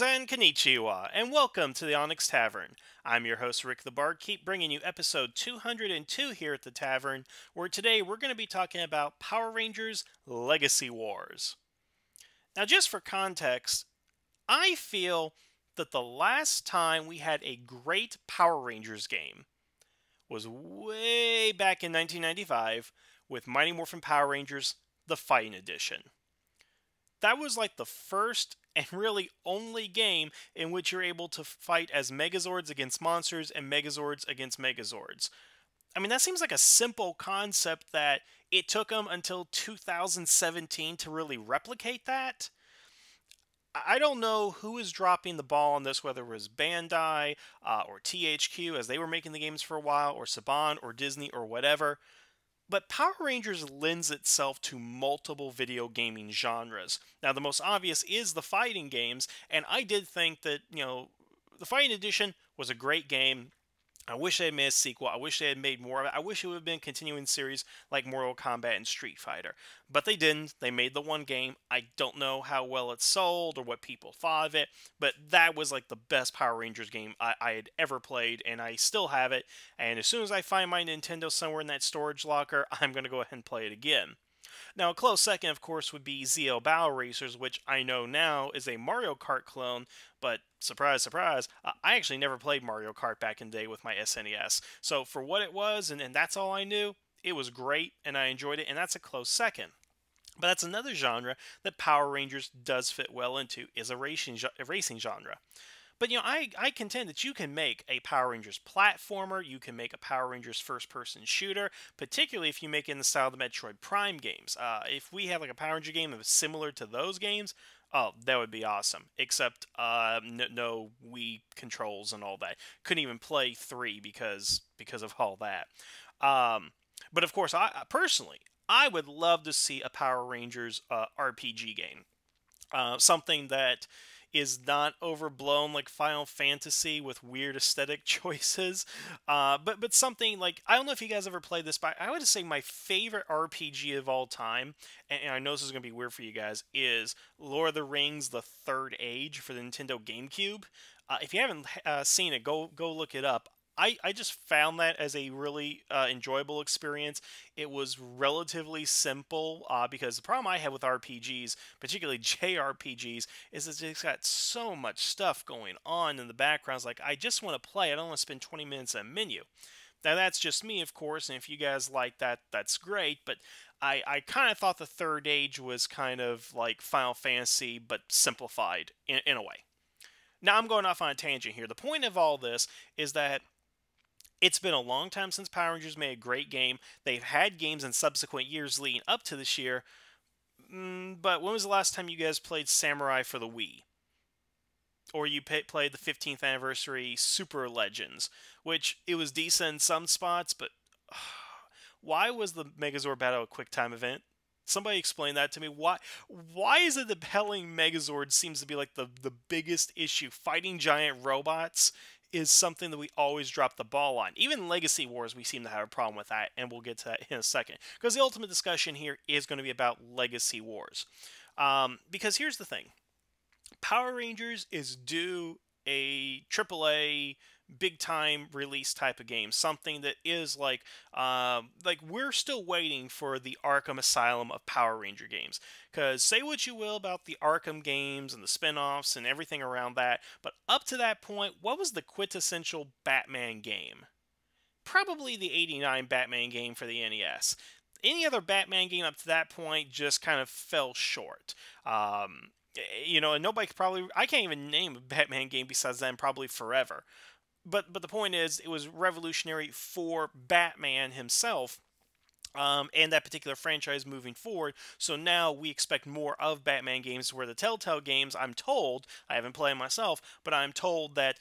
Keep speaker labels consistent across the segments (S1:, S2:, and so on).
S1: Greetings and konnichiwa, and welcome to the Onyx Tavern. I'm your host, Rick the Barkeep, bringing you episode 202 here at the Tavern, where today we're going to be talking about Power Rangers Legacy Wars. Now, just for context, I feel that the last time we had a great Power Rangers game was way back in 1995 with Mighty Morphin Power Rangers, the Fighting Edition. That was like the first and really only game in which you're able to fight as Megazords against monsters and Megazords against Megazords. I mean, that seems like a simple concept that it took them until 2017 to really replicate that. I don't know who is dropping the ball on this, whether it was Bandai or THQ as they were making the games for a while, or Saban or Disney or whatever. But Power Rangers lends itself to multiple video gaming genres. Now, the most obvious is the fighting games, and I did think that, the Fighting Edition was a great game. I wish they had made a sequel. I wish they had made more of it. I wish it would have been a continuing series like Mortal Kombat and Street Fighter. But they didn't. They made the one game. I don't know how well it sold or what people thought of it, but that was like the best Power Rangers game I had ever played, and I still have it. And as soon as I find my Nintendo somewhere in that storage locker, I'm going to go ahead and play it again. Now, a close second, of course, would be ZL Battle Racers, which I know now is a Mario Kart clone, but surprise, surprise, I actually never played Mario Kart back in the day with my SNES. So for what it was, and that's all I knew, it was great, and I enjoyed it, and that's a close second. But that's another genre that Power Rangers does fit well into, is a racing genre. But I contend that you can make a Power Rangers platformer, you can make a Power Rangers first-person shooter, particularly if you make it in the style of the Metroid Prime games. If we have like a Power Ranger game that was similar to those games, oh, that would be awesome. Except no Wii controls and all that. Couldn't even play 3 because of all that. But of course, I personally, I would love to see a Power Rangers RPG game. Something that is not overblown like Final Fantasy with weird aesthetic choices, but something like, I don't know if you guys ever played this, but I would say my favorite RPG of all time, and I know this is going to be weird for you guys, is Lord of the Rings: The Third Age for the Nintendo GameCube. If you haven't seen it, go look it up. I just found that as a really enjoyable experience. It was relatively simple because the problem I have with RPGs, particularly JRPGs, is that it's got so much stuff going on in the background. It's like, I just want to play. I don't want to spend 20 minutes in a menu. Now, that's just me, of course, and if you guys like that, that's great, but I kind of thought the Third Age was kind of like Final Fantasy, but simplified in a way. Now, I'm going off on a tangent here. The point of all this is that it's been a long time since Power Rangers made a great game. They've had games in subsequent years leading up to this year. But when was the last time you guys played Samurai for the Wii? Or you played the 15th anniversary Super Legends, which it was decent in some spots, but why was the Megazord Battle a quick time event? Somebody explain that to me. Why is it that battling Megazord seems to be like the biggest issue? Fighting giant robots is something that we always drop the ball on. Even Legacy Wars, we seem to have a problem with that, and we'll get to that in a second. Because the ultimate discussion here is going to be about Legacy Wars. Because here's the thing. Power Rangers is due a AAA big time release type of game, something that is like we're still waiting for the Arkham Asylum of Power Ranger games. Because say what you will about the Arkham games and the spin-offs and everything around that, but up to that point, what was the quintessential Batman game? Probably the '89 Batman game for the NES. Any other Batman game up to that point just kind of fell short. And nobody could probably, I can't even name a Batman game besides that, probably forever. But the point is, it was revolutionary for Batman himself, and that particular franchise moving forward. So now we expect more of Batman games, where the Telltale games, I'm told, I haven't played myself, but I'm told that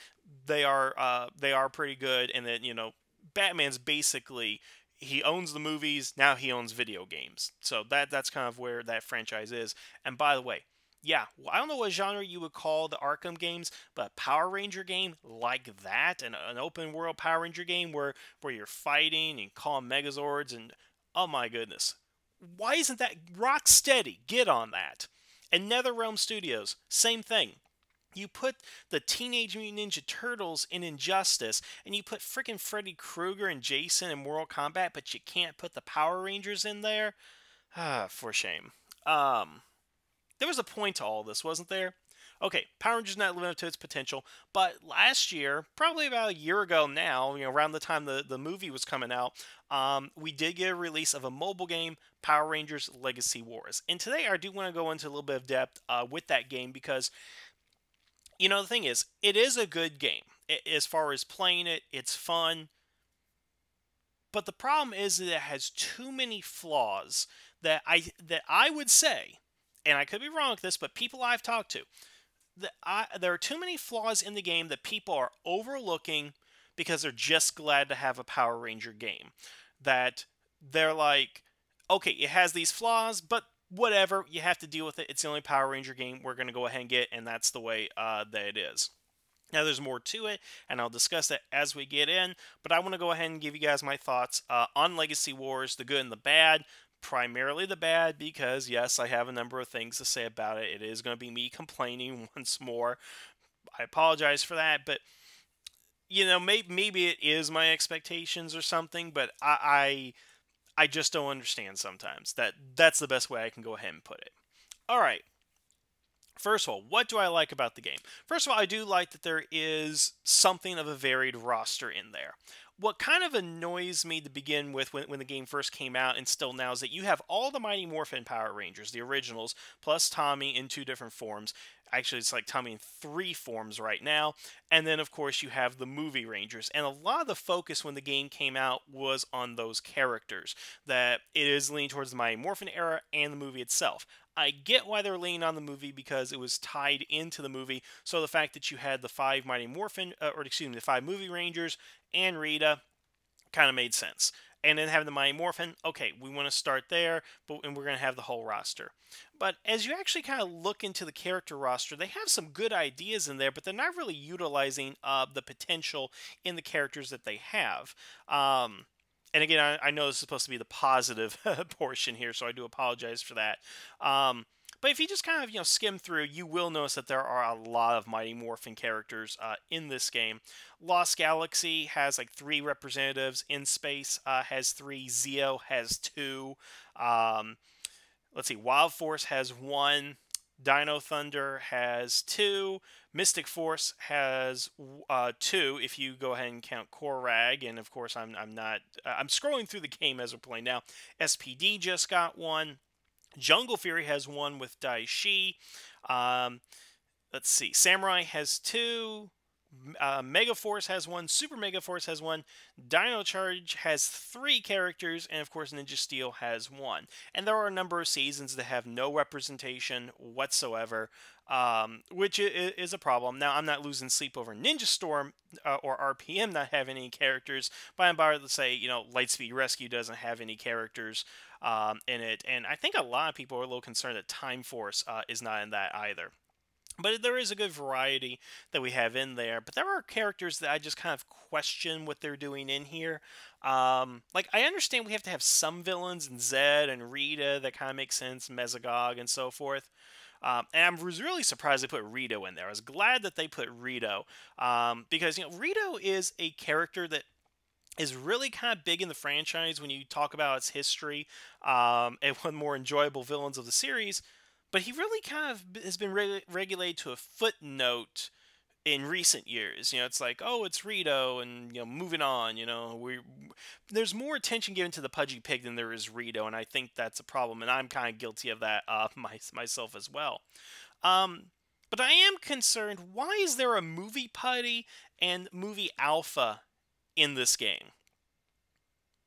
S1: they are pretty good, and that Batman's basically, he owns the movies, now he owns video games. So that's kind of where that franchise is. And by the way, yeah, I don't know what genre you would call the Arkham games, but a Power Ranger game like that, an open world Power Ranger game where you're fighting and calling Megazords, and oh my goodness, why isn't that Rocksteady? Get on that. And NetherRealm Studios, same thing. You put the Teenage Mutant Ninja Turtles in Injustice, and you put freaking Freddy Krueger and Jason in Mortal Kombat, but you can't put the Power Rangers in there? Ah, for shame. Um, there was a point to all this, wasn't there? Okay, Power Rangers not living up to its potential, but last year, probably about a year ago now, around the time the movie was coming out, we did get a release of a mobile game, Power Rangers Legacy Wars. And today I do want to go into a little bit of depth with that game because, the thing is, it is a good game. As far as playing it, it's fun. But the problem is that it has too many flaws that I would say, and I could be wrong with this, but people I've talked to, there are too many flaws in the game that people are overlooking because they're just glad to have a Power Ranger game. That they're like, okay, it has these flaws, but whatever, you have to deal with it. It's the only Power Ranger game we're going to go ahead and get, and that's the way that it is. Now, there's more to it, and I'll discuss that as we get in, but I want to go ahead and give you guys my thoughts on Legacy Wars, the good and the bad. Primarily the bad, because yes, I have a number of things to say about it. It is going to be me complaining once more. I apologize for that, but maybe it is my expectations or something, but I just don't understand sometimes. That's the best way I can go ahead and put it. All right. First of all, what do I like about the game? First of all, I do like that there is something of a varied roster in there. What kind of annoys me to begin with when the game first came out and still now is that you have all the Mighty Morphin Power Rangers, the originals, plus Tommy in 2 different forms. Actually, it's like Tommy in 3 forms right now. And then, of course, you have the movie Rangers. And a lot of the focus when the game came out was on those characters. That it is leaning towards the Mighty Morphin era and the movie itself. I get why they're leaning on the movie because it was tied into the movie. So the fact that you had the 5 Mighty Morphin, the 5 movie Rangers and Rita kind of made sense. And then having the Mighty Morphin, okay, we want to start there, and we're going to have the whole roster. But as you actually kind of look into the character roster, they have some good ideas in there, but they're not really utilizing the potential in the characters that they have. And again, I know this is supposed to be the positive portion here, so I do apologize for that. But if you just kind of skim through, you will notice that there are a lot of Mighty Morphin characters in this game. Lost Galaxy has like 3 representatives. In Space has 3. Zeo has 2. Let's see, Wild Force has 1. Dino Thunder has 2. Mystic Force has 2. If you go ahead and count Korag, and of course I'm not. I'm scrolling through the game as we're playing now. SPD just got 1. Jungle Fury has 1 with Daishi. Let's see. Samurai has 2. Mega Force has 1. Super Mega Force has 1. Dino Charge has 3 characters. And of course, Ninja Steel has 1. And there are a number of seasons that have no representation whatsoever, which is a problem. Now, I'm not losing sleep over Ninja Storm or RPM not having any characters, but I'm about to say, Lightspeed Rescue doesn't have any characters in it. And I think a lot of people are a little concerned that Time Force is not in that either. But there is a good variety that we have in there. But there are characters that I just kind of question what they're doing in here. Like, I understand we have to have some villains in Zed and Rita that kind of make sense, Mesogog and so forth. And I was really surprised they put Rito in there. I was glad that they put Rito. Because, Rito is a character that is really kind of big in the franchise when you talk about its history and one of the more enjoyable villains of the series. But he really kind of has been regulated to a footnote in recent years. It's like, oh, it's Rito, and moving on. There's more attention given to the Pudgy Pig than there is Rito, and I think that's a problem. And I'm kind of guilty of that myself as well. But I am concerned. Why is there a movie Puddy and movie Alpha in this game?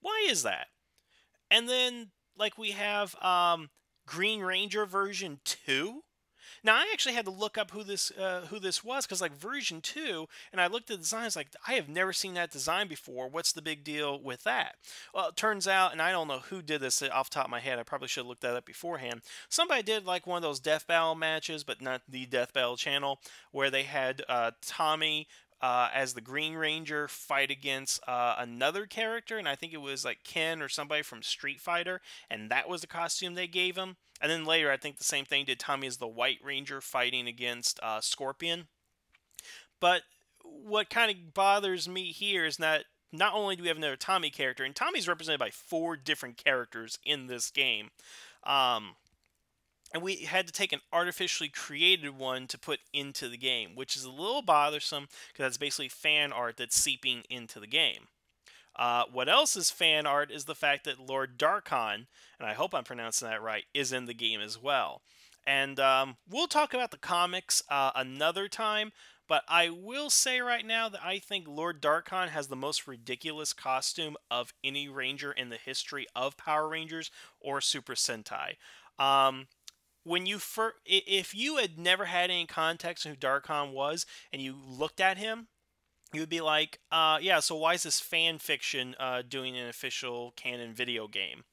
S1: Why is that? And then, like, we have Green Ranger version 2. Now, I actually had to look up who this was, because like version 2, and I looked at the design, I was like, I have never seen that design before. What's the big deal with that? Well, it turns out, and I don't know who did this off the top of my head, I probably should have looked that up beforehand. Somebody did like one of those Death Battle matches, but not the Death Battle channel, where they had Tommy as the Green Ranger fight against another character, and I think it was like Ken or somebody from Street Fighter, and that was the costume they gave him. And then later, I think the same thing did Tommy as the White Ranger fighting against Scorpion. But what kind of bothers me here is that not only do we have another Tommy character, and Tommy's represented by 4 different characters in this game, um, and we had to take an artificially created one to put into the game, which is a little bothersome because that's basically fan art that's seeping into the game. What else is fan art is the fact that Lord Darkon, and I hope I'm pronouncing that right, is in the game as well. And we'll talk about the comics another time, but I will say right now that I think Lord Darkon has the most ridiculous costume of any Ranger in the history of Power Rangers or Super Sentai. Um, when you if you had never had any context on who Darkon was and you looked at him, you would be like, yeah, so why is this fan fiction doing an official canon video game?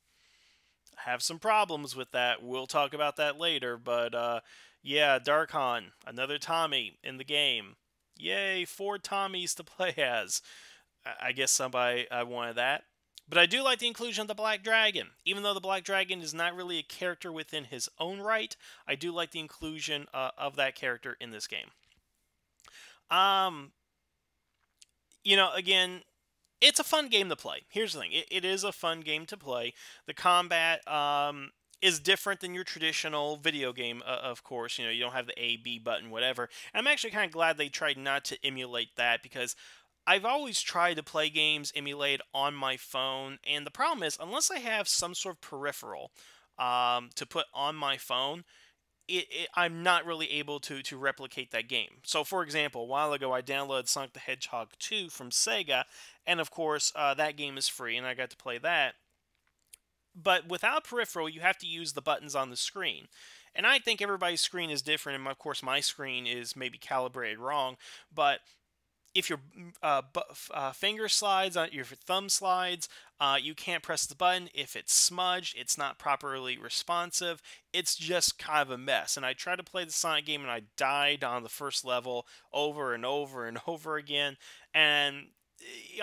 S1: I have some problems with that. We'll talk about that later, but yeah, Darkon, another Tommy in the game. Yay, 4 Tommies to play as. I guess somebody wanted that. But I do like the inclusion of the Black Dragon. Even though the Black Dragon is not really a character within his own right, I do like the inclusion of that character in this game. Um, again, it's a fun game to play. Here's the thing. It is a fun game to play. The combat is different than your traditional video game, of course. You don't have the A, B button, whatever. And I'm actually kind of glad they tried not to emulate that because I've always tried to play games emulated on my phone. And the problem is, unless I have some sort of peripheral to put on my phone, I'm not really able to replicate that game. So, for example, a while ago, I downloaded Sonic the Hedgehog 2 from Sega, and of course, that game is free, and I got to play that. But without peripheral, you have to use the buttons on the screen. And I think everybody's screen is different, and of course, my screen is maybe calibrated wrong, but if your finger slides, your thumb slides, you can't press the button. If it's smudged, it's not properly responsive. It's just kind of a mess. And I tried to play the Sonic game, and I died on the first level over and over and over again. And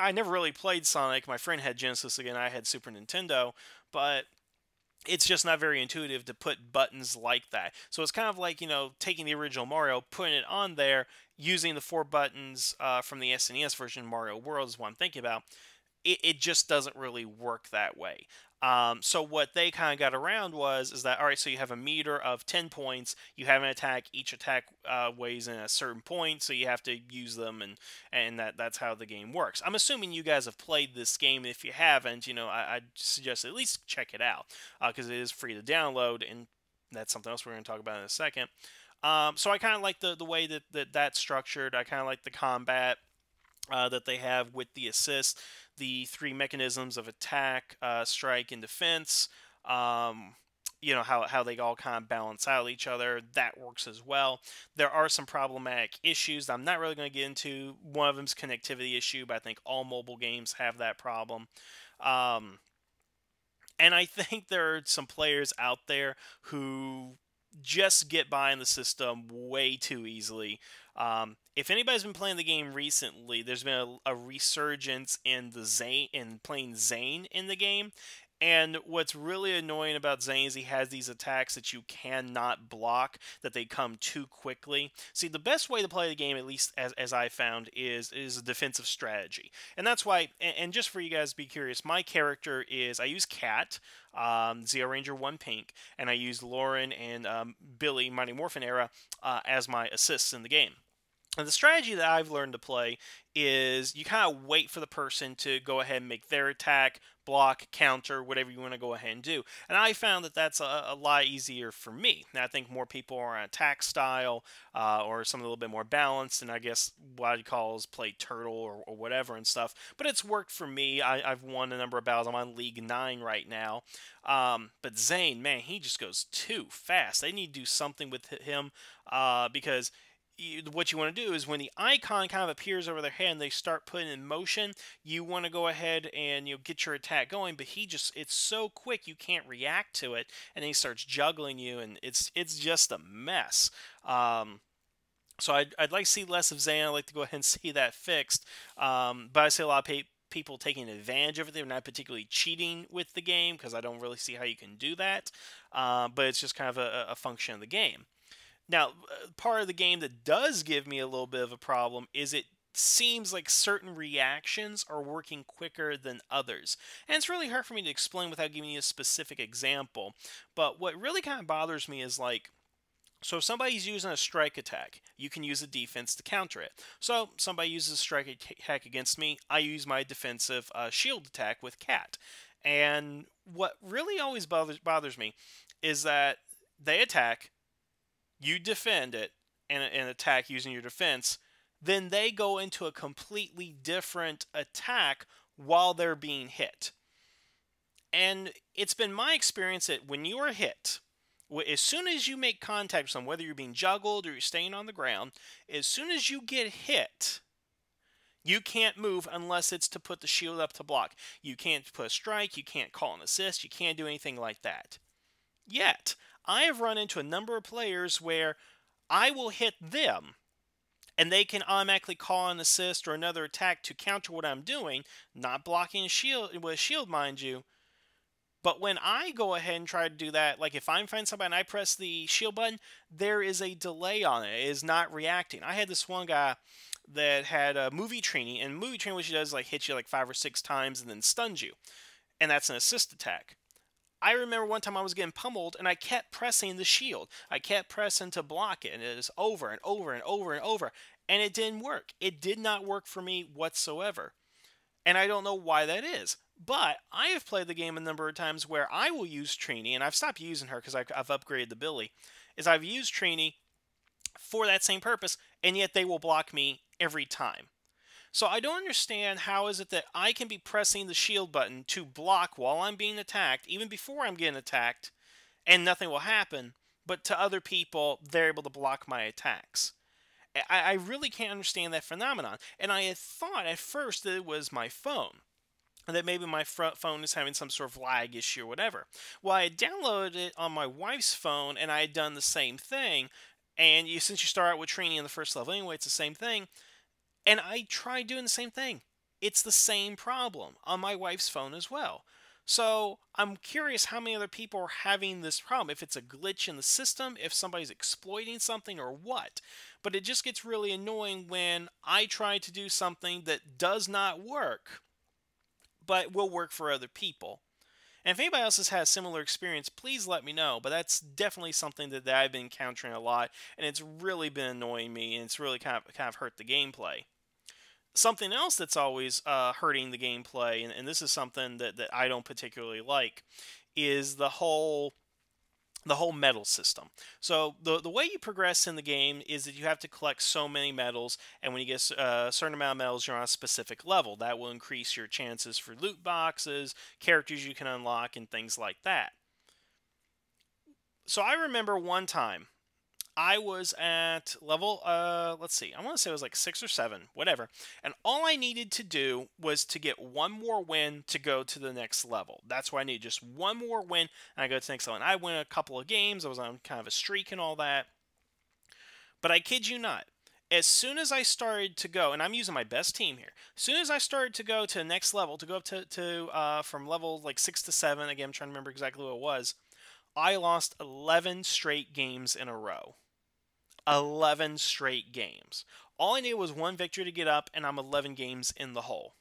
S1: I never really played Sonic. My friend had Genesis again. I had Super Nintendo, but it's just not very intuitive to put buttons like that. So it's kind of like, taking the original Mario, putting it on there, using the 4 buttons from the SNES version of Mario World is what I'm thinking about. It just doesn't really work that way. So what they kind of got around is that, all right, so you have a meter of 10 points, you have an attack, each attack weighs in a certain point, so you have to use them, and that's how the game works. I'm assuming you guys have played this game. If you haven't, I'd suggest at least check it out, because it is free to download, and that's something else we're going to talk about in a second. So I kind of like the way that's structured. I kind of like the combat that they have with the assist, the 3 mechanisms of attack, strike, and defense. How they all kind of balance out each other. That works as well. There are some problematic issues that I'm not really going to get into. One of them is connectivity issue, but I think all mobile games have that problem. And I think there are some players out there who just get by in the system way too easily. If anybody's been playing the game recently, there's been a resurgence in playing Zane in the game. And what's really annoying about Zane is he has these attacks that you cannot block, that they come too quickly. See, the best way to play the game, at least as I found, is a defensive strategy. And that's why, and just for you guys to be curious, my character I use Cat, Zeo Ranger 1 Pink, and I use Lauren and Billy, Mighty Morphin Era, as my assists in the game. And the strategy that I've learned to play is you kind of wait for the person to go ahead and make their attack, block, counter, whatever you want to go ahead and do. And I found that that's a lot easier for me. Now, I think more people are on attack style or something a little bit more balanced, and I guess what I'd call is play turtle or whatever and stuff. But it's worked for me. I've won a number of battles. I'm on League 9 right now. But Zane, man, he just goes too fast. They need to do something with him because what you want to do is when the icon kind of appears over their head and they start putting in motion, you want to go ahead and get your attack going, but it's so quick you can't react to it, and then he starts juggling you, and it's just a mess. So I'd like to see less of Zane. I'd like to go ahead and see that fixed, but I see a lot of people taking advantage of it. They're not particularly cheating with the game because I don't really see how you can do that, but it's just kind of a function of the game. Now, part of the game that does give me a little bit of a problem is it seems like certain reactions are working quicker than others. And it's really hard for me to explain without giving you a specific example. But what really kind of bothers me is like, so if somebody's using a strike attack, you can use a defense to counter it. So somebody uses a strike attack against me, I use my defensive shield attack with Cat. And what really always bothers me is that they attack, you defend it, and attack using your defense, then they go into a completely different attack while they're being hit. And it's been my experience that when you are hit, as soon as you make contact with someone, whether you're being juggled or you're staying on the ground, as soon as you get hit, you can't move unless it's to put the shield up to block. You can't put a strike, you can't call an assist, you can't do anything like that. Yet, I have run into a number of players where I will hit them, and they can automatically call an assist or another attack to counter what I'm doing, not blocking a shield with a shield, mind you. But when I go ahead and try to do that, like if I'm fighting somebody and I press the shield button, there is a delay on it. It is not reacting. I had this one guy that had a movie training, and movie training, what she does is like hit you like 5 or 6 times and then stuns you. And that's an assist attack. I remember one time I was getting pummeled and I kept pressing the shield. I kept pressing to block it, and it was over and over and over and over. And it didn't work. It did not work for me whatsoever. And I don't know why that is. But I have played the game a number of times where I will use Trini, and I've stopped using her because I've upgraded the Billy, is I've used Trini for that same purpose, and yet they will block me every time. So I don't understand how is it that I can be pressing the shield button to block while I'm being attacked, even before I'm getting attacked, and nothing will happen, but to other people, they're able to block my attacks. I really can't understand that phenomenon. And I had thought at first that it was my phone, that maybe my phone is having some sort of lag issue or whatever. Well, I had downloaded it on my wife's phone, and I had done the same thing. And since you start out with training in the first level anyway, it's the same thing. And I tried doing the same thing. It's the same problem on my wife's phone as well. So I'm curious how many other people are having this problem. If it's a glitch in the system, if somebody's exploiting something, or what. But it just gets really annoying when I try to do something that does not work, but will work for other people. And if anybody else has had a similar experience, please let me know. But that's definitely something that I've been encountering a lot, and it's really been annoying me, and it's really kind of hurt the gameplay. Something else that's always hurting the gameplay, and this is something that I don't particularly like, is the whole medal system. So the way you progress in the game is that you have to collect so many medals, and when you get a certain amount of medals, you're on a specific level. That will increase your chances for loot boxes, characters you can unlock, and things like that. So I remember one time I was at level, let's see, I want to say it was like 6 or 7, whatever. And all I needed to do was to get one more win to go to the next level. That's what I needed, just one more win, and I go to the next level. And I win a couple of games, I was on kind of a streak and all that. But I kid you not, as soon as I started to go, and I'm using my best team here, as soon as I started to go to the next level, to go up to from level like 6 to 7, again, I'm trying to remember exactly what it was, I lost 11 straight games in a row. 11 straight games. All I needed was one victory to get up, and I'm 11 games in the hole.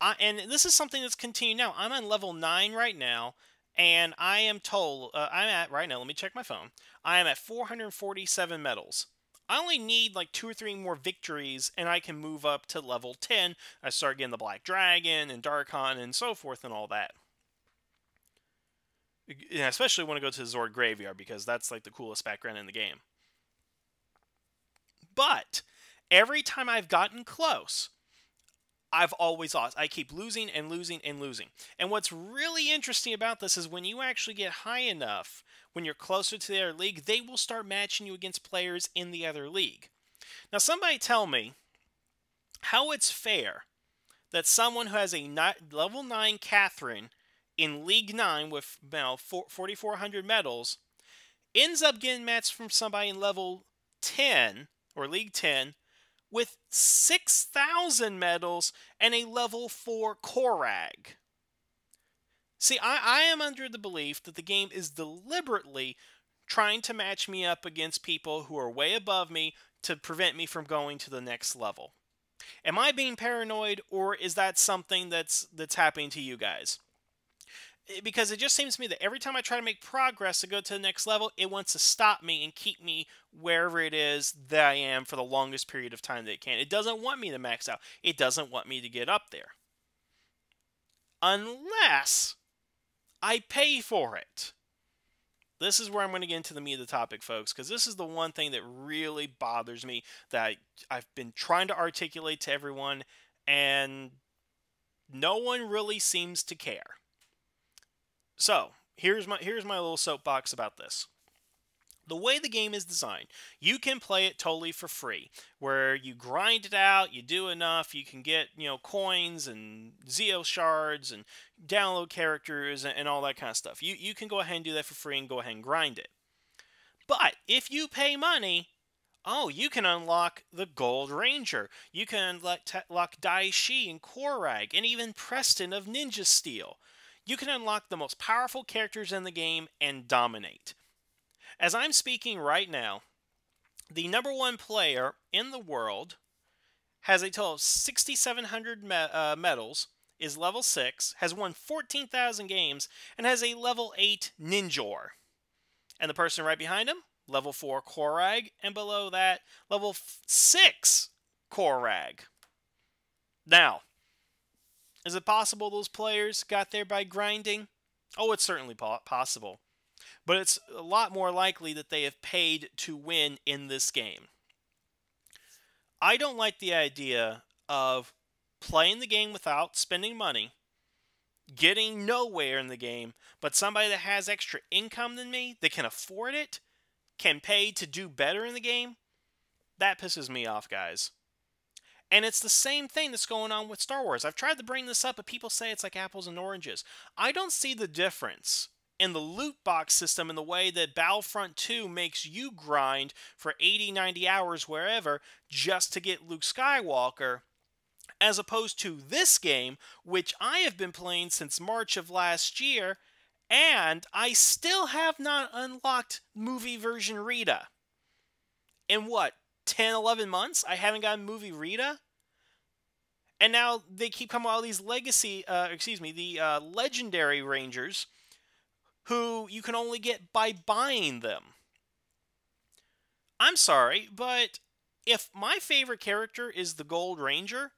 S1: And this is something that's continuing now. I'm on level 9 right now, and I am told, I'm at, right now, let me check my phone, I am at 447 medals. I only need like 2 or 3 more victories, and I can move up to level 10. I start getting the Black Dragon, and Darkon, and so forth, and all that. Yeah, especially when I go to the Zord Graveyard, because that's like the coolest background in the game. But every time I've gotten close, I've always lost. I keep losing and losing and losing. And what's really interesting about this is when you actually get high enough, when you're closer to the other league, they will start matching you against players in the other league. Now, somebody tell me how it's fair that someone who has a level 9 Catherine in League 9 with 4,400 medals ends up getting matched from somebody in level 10 or League 10 with 6,000 medals and a level 4 Korag. See, I am under the belief that the game is deliberately trying to match me up against people who are way above me to prevent me from going to the next level. Am I being paranoid, or is that something that's happening to you guys? Because it just seems to me that every time I try to make progress to go to the next level, it wants to stop me and keep me wherever it is that I am for the longest period of time that it can. It doesn't want me to max out. It doesn't want me to get up there. Unless I pay for it. This is where I'm going to get into the meat of the topic, folks, because this is the one thing that really bothers me that I've been trying to articulate to everyone, and no one really seems to care. So, here's my little soapbox about this. The way the game is designed, you can play it totally for free, where you grind it out, you do enough, you can get, coins and Zeo shards and download characters and all that kind of stuff. You can go ahead and do that for free and go ahead and grind it. But if you pay money, you can unlock the Gold Ranger. You can unlock Daishi and Korag, and even Preston of Ninja Steel. You can unlock the most powerful characters in the game and dominate. As I'm speaking right now, the #1 player in the world has a total of 6,700 medals, is level 6, has won 14,000 games, and has a level 8 Ninjor. And the person right behind him, level 4 Korag, and below that, level 6 Korag. Now, is it possible those players got there by grinding? Oh, it's certainly possible. But it's a lot more likely that they have paid to win in this game. I don't like the idea of playing the game without spending money, getting nowhere in the game, but somebody that has extra income than me, that can afford it, can pay to do better in the game. That pisses me off, guys. And it's the same thing that's going on with Star Wars. I've tried to bring this up, but people say it's like apples and oranges. I don't see the difference in the loot box system in the way that Battlefront 2 makes you grind for 80, 90 hours wherever just to get Luke Skywalker, as opposed to this game, which I have been playing since March of last year, and I still have not unlocked movie version Rita. In what, 10, 11 months? I haven't gotten movie Rita? And now they keep coming out with these legendary Rangers, who you can only get by buying them. I'm sorry, but if my favorite character is the Gold Ranger,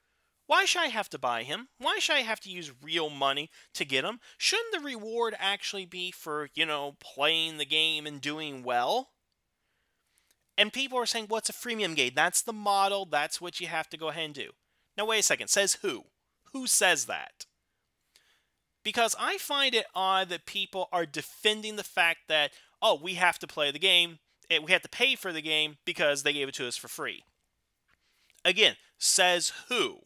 S1: why should I have to buy him? Why should I have to use real money to get him? Shouldn't the reward actually be for, playing the game and doing well? And people are saying, well, it's a freemium game. That's the model. That's what you have to go ahead and do. Now, wait a second. Says who? Who says that? Because I find it odd that people are defending the fact that, we have to play the game, we have to pay for the game because they gave it to us for free. Again, says who?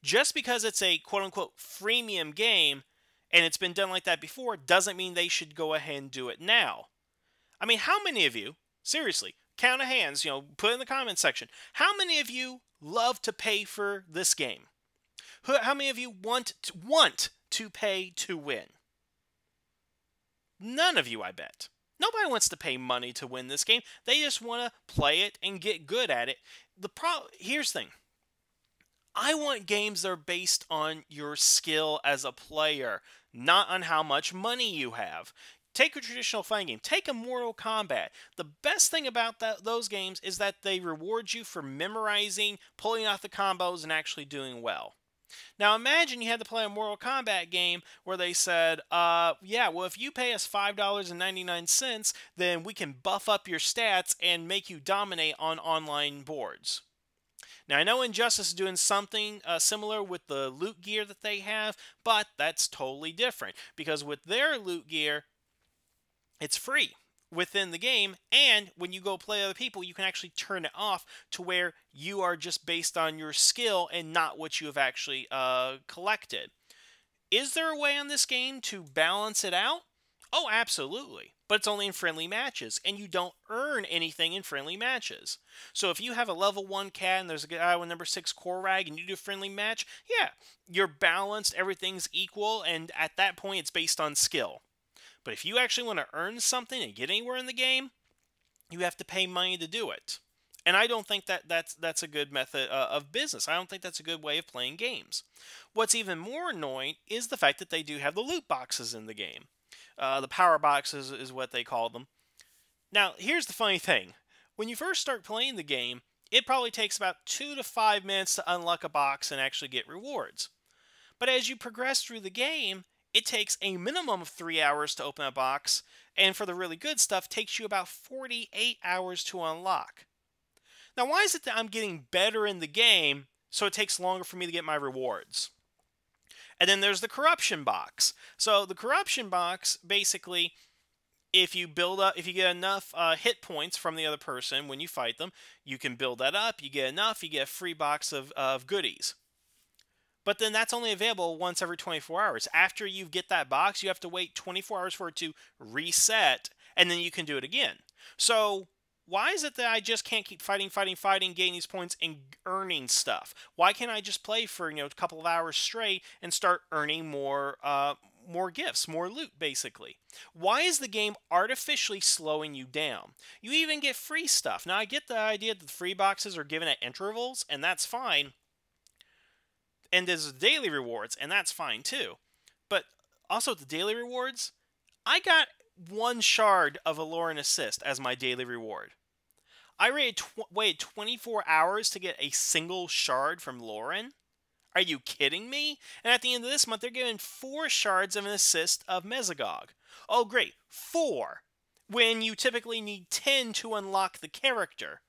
S1: Just because it's a quote-unquote freemium game and it's been done like that before doesn't mean they should go ahead and do it now. I mean, how many of you, seriously, count of hands, put in the comment section, how many of you love to pay for this game? How many of you want to pay to win? None of you, I bet. Nobody wants to pay money to win this game. They just want to play it and get good at it. Here's the thing. I want games that are based on your skill as a player, not on how much money you have. Take a traditional fighting game. Take a Mortal Kombat. The best thing about those games is that they reward you for memorizing, pulling out the combos, and actually doing well. Now imagine you had to play a Mortal Kombat game where they said, if you pay us $5.99, then we can buff up your stats and make you dominate on online boards. Now I know Injustice is doing something similar with the loot gear that they have, but that's totally different. Because with their loot gear, it's free within the game, and when you go play other people, you can actually turn it off to where you are just based on your skill and not what you have actually collected. Is there a way on this game to balance it out? Oh, absolutely. But it's only in friendly matches, and you don't earn anything in friendly matches. So if you have a level 1 cat and there's a guy with number 6 Korag and you do a friendly match, yeah, you're balanced, everything's equal, and at that point it's based on skill. But if you actually want to earn something and get anywhere in the game, you have to pay money to do it. And I don't think that's a good method of business. I don't think that's a good way of playing games. What's even more annoying is the fact that they do have the loot boxes in the game. The power boxes is what they call them. Now, here's the funny thing. When you first start playing the game, it probably takes about 2 to 5 minutes to unlock a box and actually get rewards. But as you progress through the game, it takes a minimum of 3 hours to open a box, and for the really good stuff, takes you about 48 hours to unlock. Now, why is it that I'm getting better in the game, so it takes longer for me to get my rewards? And then there's the corruption box. So the corruption box, basically, if you get enough hit points from the other person when you fight them, you can build that up. You get enough, you get a free box of goodies. But then that's only available once every 24 hours. After you get that box, you have to wait 24 hours for it to reset, and then you can do it again. So why is it that I just can't keep fighting, getting these points, and earning stuff? Why can't I just play for a couple of hours straight and start earning more gifts, more loot, basically? Why is the game artificially slowing you down? You even get free stuff. Now, I get the idea that the free boxes are given at intervals, and that's fine. And there's daily rewards, and that's fine too. But also the daily rewards, I got 1 shard of Allure and Assist as my daily reward. I waited 24 hours to get a single shard from Lauren? Are you kidding me? And at the end of this month, they're giving 4 shards of an assist of Megazord. Oh, great. 4. When you typically need 10 to unlock the character.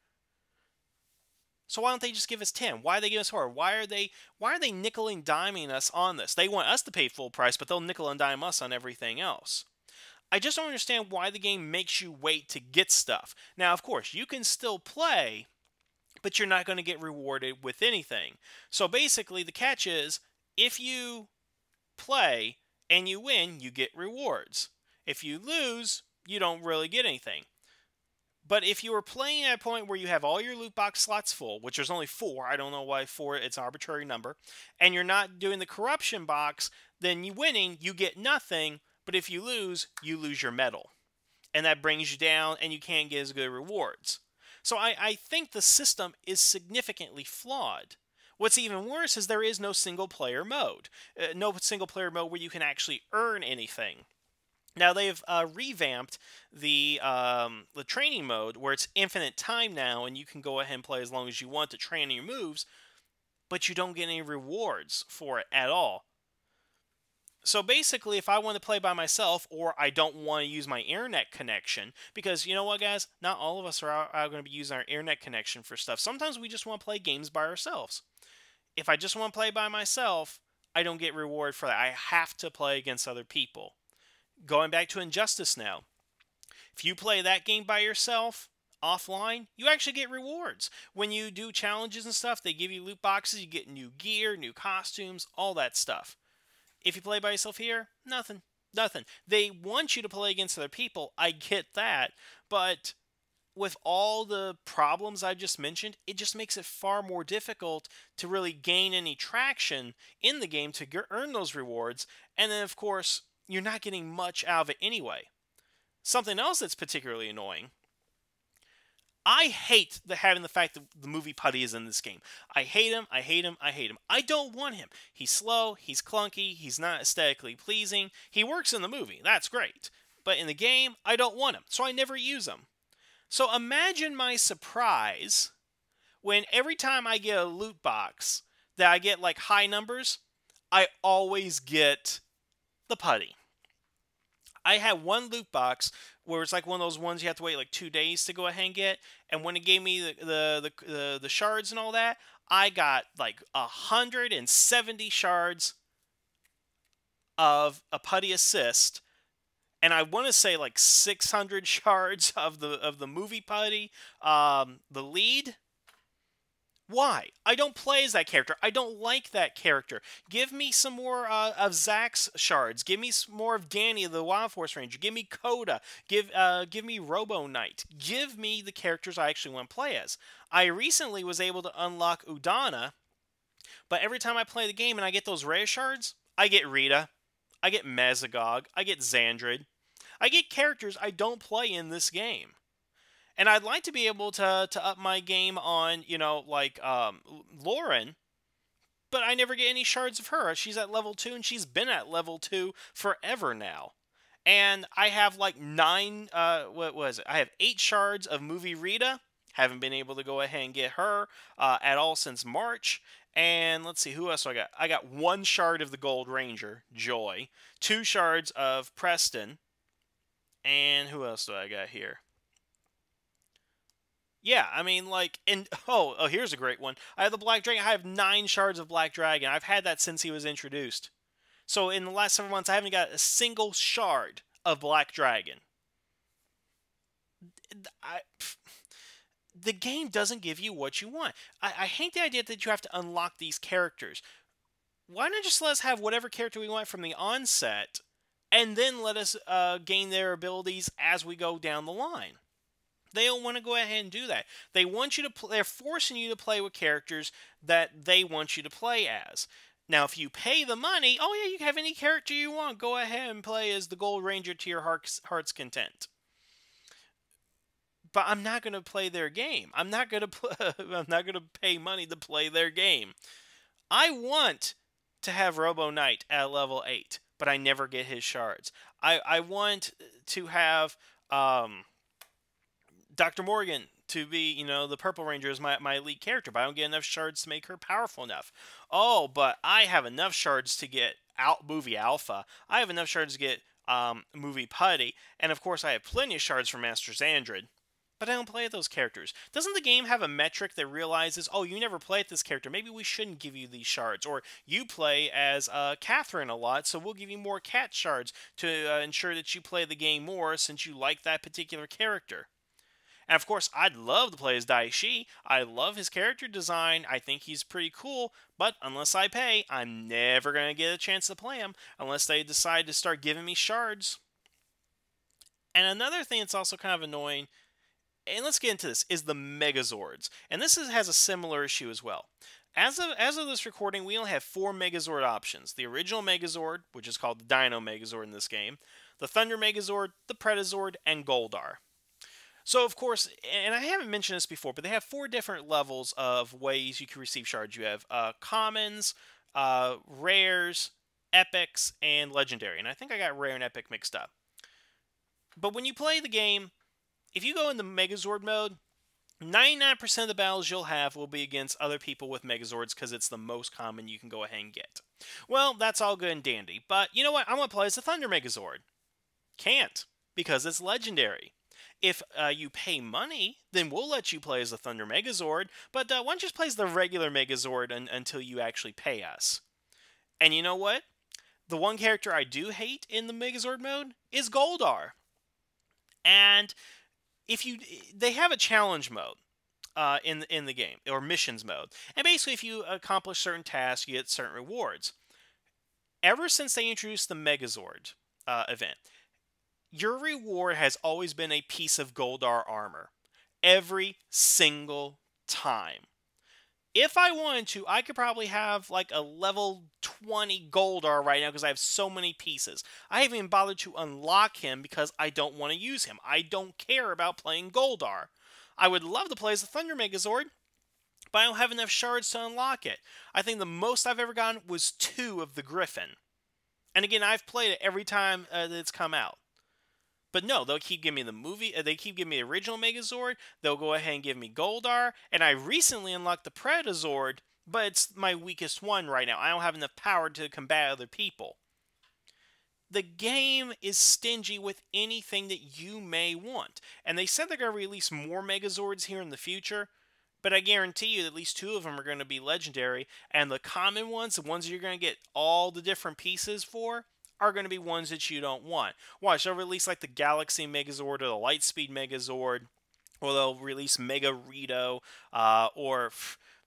S1: So why don't they just give us 10? Why are they giving us 4? Why are they nickel and diming us on this? They want us to pay full price, but they'll nickel and dime us on everything else. I just don't understand why the game makes you wait to get stuff. Now, of course, you can still play, but you're not going to get rewarded with anything. So basically, the catch is, if you play and you win, you get rewards. If you lose, you don't really get anything. But if you were playing at a point where you have all your loot box slots full, which there's only 4, I don't know why 4, it's an arbitrary number, and you're not doing the corruption box, then you winning, you get nothing, but if you lose your medal. And that brings you down, and you can't get as good rewards. So I think the system is significantly flawed. What's even worse is there is no single-player mode. No single-player mode where you can actually earn anything. Now, they've revamped the training mode, where it's infinite time now, and you can go ahead and play as long as you want to train your moves, but you don't get any rewards for it at all. So basically, if I want to play by myself, or I don't want to use my internet connection, because you know what, guys? Not all of us are going to be using our internet connection for stuff. Sometimes we just want to play games by ourselves. If I just want to play by myself, I don't get reward for that. I have to play against other people. Going back to Injustice now. If you play that game by yourself, offline, you actually get rewards. When you do challenges and stuff, they give you loot boxes, you get new gear, new costumes, all that stuff. If you play by yourself here, nothing. Nothing. They want you to play against other people, I get that, but with all the problems I just mentioned, it just makes it far more difficult to really gain any traction in the game to earn those rewards, and then of course, you're not getting much out of it anyway. Something else that's particularly annoying. I hate having the fact that the movie Putty is in this game. I hate him, I hate him, I hate him. I don't want him. He's slow, he's clunky, he's not aesthetically pleasing. He works in the movie, that's great. But in the game, I don't want him, so I never use him. So imagine my surprise when every time I get a loot box that I get like high numbers, I always get the Putty. I had one loot box where it's like one of those ones you have to wait like 2 days to go ahead and get, and when it gave me the shards and all that, I got like 170 shards of a Putty assist, and I want to say like 600 shards of the movie Putty, the lead. Why? I don't play as that character. I don't like that character. Give me some more of Zack's shards. Give me some more of Danny, the Wild Force Ranger. Give me Coda. Give me Robo Knight. Give me the characters I actually want to play as. I recently was able to unlock Udana, but every time I play the game and I get those rare shards, I get Rita, I get Megazord, I get Xandrid. I get characters I don't play in this game. And I'd like to be able to up my game on, like Lauren, but I never get any shards of her. She's at level 2 and she's been at level 2 forever now. And I have like 9 what was it? I have 8 shards of movie Rita. Haven't been able to go ahead and get her at all since March. And let's see, who else do I got? I got 1 shard of the Gold Ranger, Joy, 2 shards of Preston, and who else do I got here? Yeah, I mean, like, and here's a great one. I have the Black Dragon. I have 9 shards of Black Dragon. I've had that since he was introduced. So in the last several months, I haven't got a single shard of Black Dragon. The game doesn't give you what you want. I hate the idea that you have to unlock these characters. Why not just let us have whatever character we want from the onset, and then let us gain their abilities as we go down the line? They don't want to go ahead and do that. They want you to they're forcing you to play with characters that they want you to play as. Now, if you pay the money, oh yeah, you can have any character you want. Go ahead and play as the Gold Ranger to your heart's content. But I'm not going to play their game. I'm not going to I'm not going to pay money to play their game. I want to have Robo Knight at level 8, but I never get his shards. I want to have Dr. Morgan to be, the Purple Ranger is my elite character, but I don't get enough shards to make her powerful enough. Oh, but I have enough shards to get movie Alpha. I have enough shards to get movie Putty, and of course I have plenty of shards for Master Xandred. But I don't play those characters. Doesn't the game have a metric that realizes, oh, you never play at this character, maybe we shouldn't give you these shards? Or you play as Catherine a lot, so we'll give you more cat shards to ensure that you play the game more since you like that particular character. And of course, I'd love to play as Daishi. I love his character design. I think he's pretty cool. But unless I pay, I'm never going to get a chance to play him unless they decide to start giving me shards. And another thing that's also kind of annoying, and let's get into this, is the Megazords. And this has a similar issue as well. As of this recording, we only have 4 Megazord options. The original Megazord, which is called the Dino Megazord in this game, the Thunder Megazord, the Pretazord, and Goldar. So, of course, and I haven't mentioned this before, but they have 4 different levels of ways you can receive shards. You have commons, rares, epics, and legendary. And I think I got rare and epic mixed up. But when you play the game, if you go into Megazord mode, 99% of the battles you'll have will be against other people with Megazords because it's the most common you can go ahead and get. Well, that's all good and dandy, but you know what? I'm going to play as the Thunder Megazord. Can't, because it's legendary. If you pay money, then we'll let you play as the Thunder Megazord, but why don't you just play as the regular Megazord until you actually pay us? And you know what? The one character I do hate in the Megazord mode is Goldar. And they have a challenge mode in the game, or missions mode. And basically, if you accomplish certain tasks, you get certain rewards. Ever since they introduced the Megazord event, your reward has always been a piece of Goldar armor. Every single time. If I wanted to, I could probably have like a level 20 Goldar right now because I have so many pieces. I haven't even bothered to unlock him because I don't want to use him. I don't care about playing Goldar. I would love to play as the Thunder Megazord, but I don't have enough shards to unlock it. I think the most I've ever gotten was 2 of the Griffin. And again, I've played it every time that it's come out. But no, they'll keep giving me the movie. They keep giving me the original Megazord. They'll go ahead and give me Goldar. And I recently unlocked the Pretazord, but it's my weakest one right now. I don't have enough power to combat other people. The game is stingy with anything that you may want. And they said they're going to release more Megazords here in the future. But I guarantee you at least 2 of them are going to be legendary. And the common ones, the ones you're going to get all the different pieces for, are going to be ones that you don't want. Watch, they'll release like the Galaxy Megazord or the Lightspeed Megazord, or they'll release Mega Rito, or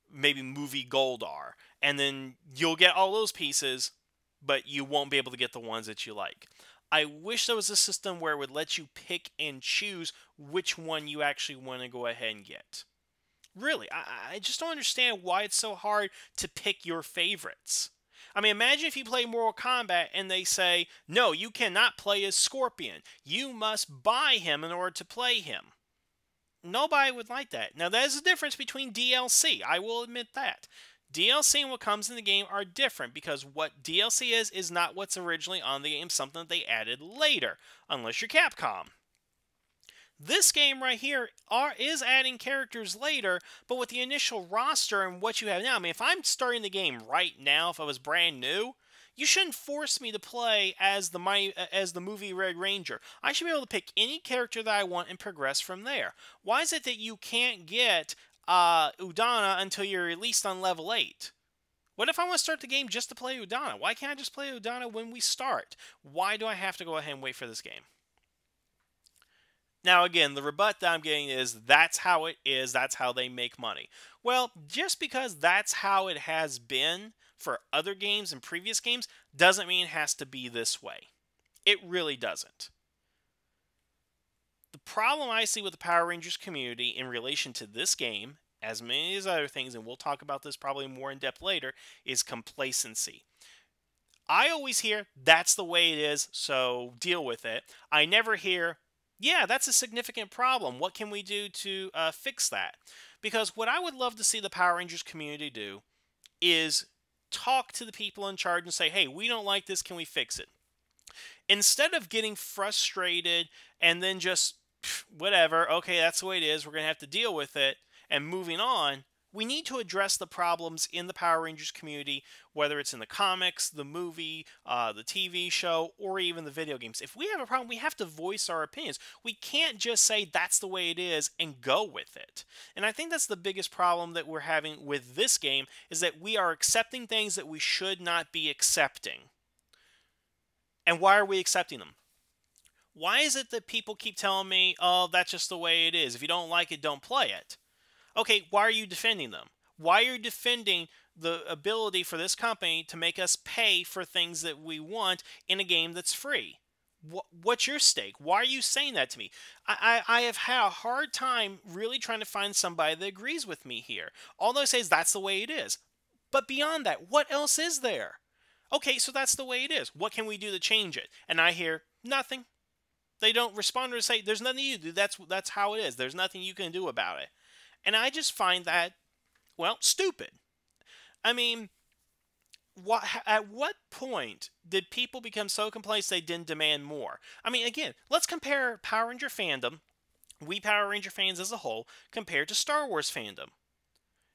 S1: maybe Movie Goldar. And then you'll get all those pieces, but you won't be able to get the ones that you like. I wish there was a system where it would let you pick and choose which one you actually want to go ahead and get. Really, I just don't understand why it's so hard to pick your favorites. I mean, imagine if you play Mortal Kombat and they say, no, you cannot play as Scorpion. You must buy him in order to play him. Nobody would like that. Now, there's a difference between DLC. I will admit that. DLC and what comes in the game are different because what DLC is not what's originally on the game, something that they added later, unless you're Capcom. This game right here is adding characters later, but with the initial roster and what you have now, I mean, if I'm starting the game right now, if I was brand new, you shouldn't force me to play as the movie Red Ranger. I should be able to pick any character that I want and progress from there. Why is it that you can't get Udana until you're released on level 8? What if I want to start the game just to play Udana? Why can't I just play Udana when we start? Why do I have to go ahead and wait for this game? Now, again, the rebut that I'm getting is that's how it is, that's how they make money. Well, just because that's how it has been for other games and previous games doesn't mean it has to be this way. It really doesn't. The problem I see with the Power Rangers community in relation to this game, as many as other things, and we'll talk about this probably more in depth later, is complacency. I always hear, that's the way it is, so deal with it. I never hear, yeah, that's a significant problem. What can we do to fix that? Because what I would love to see the Power Rangers community do is talk to the people in charge and say, hey, we don't like this, can we fix it? Instead of getting frustrated and then just, whatever, okay, that's the way it is, we're going to have to deal with it, and moving on, we need to address the problems in the Power Rangers community, whether it's in the comics, the movie, the TV show, or even the video games. If we have a problem, we have to voice our opinions. We can't just say that's the way it is and go with it. And I think that's the biggest problem that we're having with this game, is that we are accepting things that we should not be accepting. And why are we accepting them? Why is it that people keep telling me, oh, that's just the way it is. If you don't like it, don't play it. Okay, why are you defending them? Why are you defending the ability for this company to make us pay for things that we want in a game that's free? What's your stake? Why are you saying that to me? I have had a hard time really trying to find somebody that agrees with me here. All they say is that's the way it is. But beyond that, what else is there? Okay, so that's the way it is. What can we do to change it? And I hear nothing. They don't respond or say, there's nothing you do. That's how it is. There's nothing you can do about it. And I just find that, well, stupid. I mean, at what point did people become so complacent they didn't demand more? I mean, again, let's compare Power Ranger fandom, we Power Ranger fans as a whole, compared to Star Wars fandom.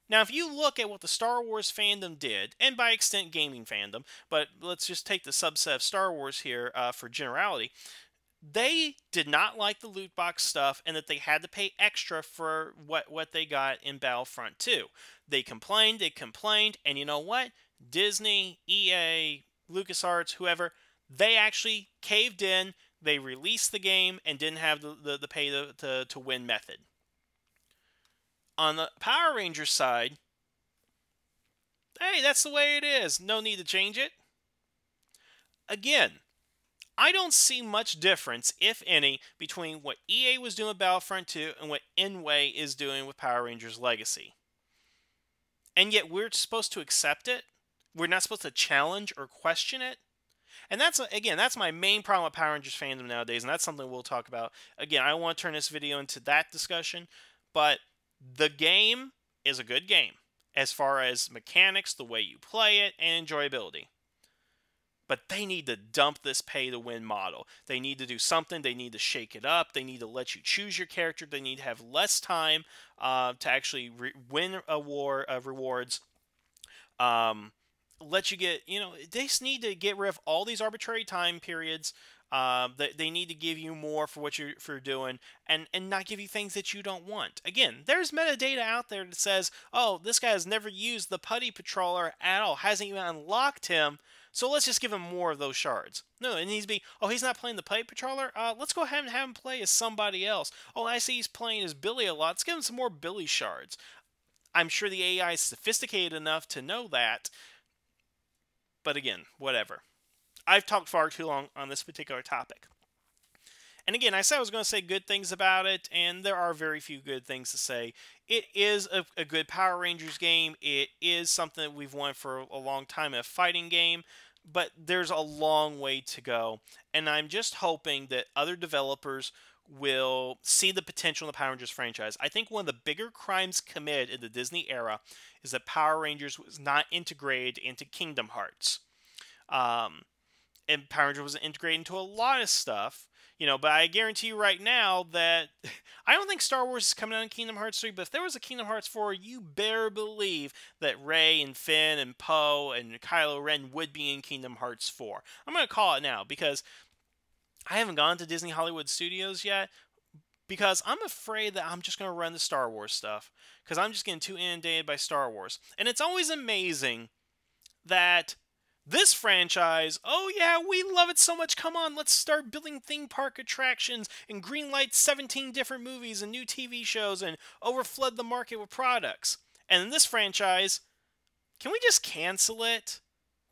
S1: Now, if you look at what the Star Wars fandom did, and by extent gaming fandom, but let's just take the subset of Star Wars here for generality, they did not like the loot box stuff and that they had to pay extra for what they got in Battlefront 2. They complained, and you know what? Disney, EA, LucasArts, whoever, they actually caved in, they released the game, and didn't have the pay to win method. On the Power Rangers side, hey, that's the way it is. No need to change it. Again, I don't see much difference, if any, between what EA was doing with Battlefront 2 and what Inway is doing with Power Rangers Legacy. And yet we're supposed to accept it? We're not supposed to challenge or question it? And that's, again, that's my main problem with Power Rangers fandom nowadays, and that's something we'll talk about. Again, I don't want to turn this video into that discussion, but the game is a good game as far as mechanics, the way you play it, and enjoyability. But they need to dump this pay-to-win model. They need to do something. They need to shake it up. They need to let you choose your character. They need to have less time to actually win rewards. Let you get, they just need to get rid of all these arbitrary time periods. They need to give you more for what you're doing and not give you things that you don't want. Again, there's metadata out there that says, oh, this guy has never used the Putty Patroller at all, hasn't even unlocked him, so let's just give him more of those shards. No, it needs to be, oh, he's not playing the Putty Patroller? Let's go ahead and have him play as somebody else. Oh, I see he's playing as Billy a lot. Let's give him some more Billy shards. I'm sure the AI is sophisticated enough to know that, but again, whatever. I've talked far too long on this particular topic. And again, I said I was going to say good things about it, and there are very few good things to say. It is a good Power Rangers game. It is something that we've wanted for a long time, a fighting game, but there's a long way to go. And I'm just hoping that other developers will see the potential in the Power Rangers franchise. I think one of the bigger crimes committed in the Disney era is that Power Rangers was not integrated into Kingdom Hearts. Um, and Power Rangers was integrated into a lot of stuff, but I guarantee you right now that I don't think Star Wars is coming out in Kingdom Hearts 3, but if there was a Kingdom Hearts 4, you better believe that Rey and Finn and Poe and Kylo Ren would be in Kingdom Hearts 4. I'm going to call it now because I haven't gone to Disney Hollywood Studios yet, because I'm afraid that I'm just going to run the Star Wars stuff because I'm just getting too inundated by Star Wars. And it's always amazing that this franchise, oh yeah, we love it so much. Come on, let's start building theme park attractions and greenlight 17 different movies and new TV shows and overflood the market with products. And in this franchise, can we just cancel it?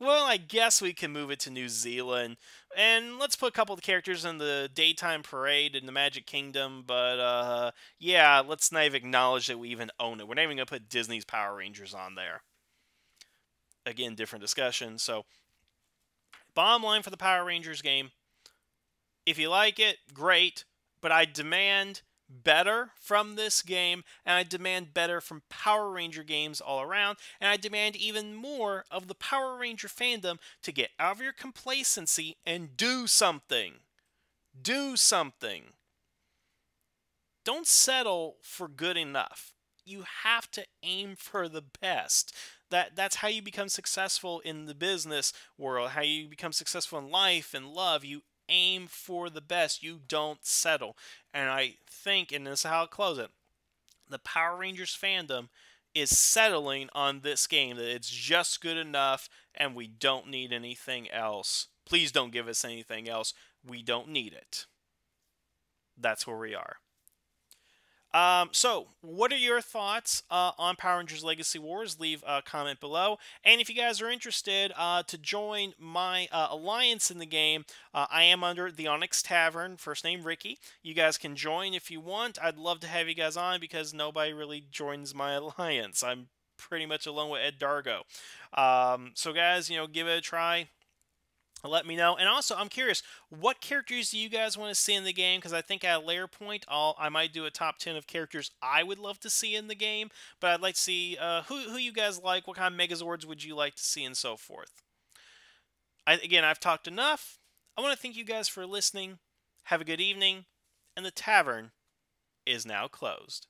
S1: Well, I guess we can move it to New Zealand. And let's put a couple of characters in the daytime parade in the Magic Kingdom, but yeah, let's not even acknowledge that we even own it. We're not even going to put Disney's Power Rangers on there. Again, different discussion. So, bottom line for the Power Rangers game, if you like it, great, but I demand better from this game, and I demand better from Power Ranger games all around, and I demand even more of the Power Ranger fandom to get out of your complacency and do something. Do something. Don't settle for good enough. You have to aim for the best. That's how you become successful in the business world, how you become successful in life and love. You aim for the best. You don't settle. And I think, and this is how I'll close it, the Power Rangers fandom is settling on this game, that it's just good enough and we don't need anything else. Please don't give us anything else. We don't need it. That's where we are. So, what are your thoughts on Power Rangers Legacy Wars? Leave a comment below. And if you guys are interested to join my alliance in the game, I am under the Onyx Tavern, first name Ricky. You guys can join if you want. I'd love to have you guys on because nobody really joins my alliance. I'm pretty much alone with Ed Dargo. So, guys, give it a try. Let me know. And also, I'm curious, what characters do you guys want to see in the game? Because I think at a later point, I might do a top 10 of characters I would love to see in the game. But I'd like to see who you guys like, what kind of Megazords would you like to see, and so forth. Again, I've talked enough. I want to thank you guys for listening. Have a good evening. And the tavern is now closed.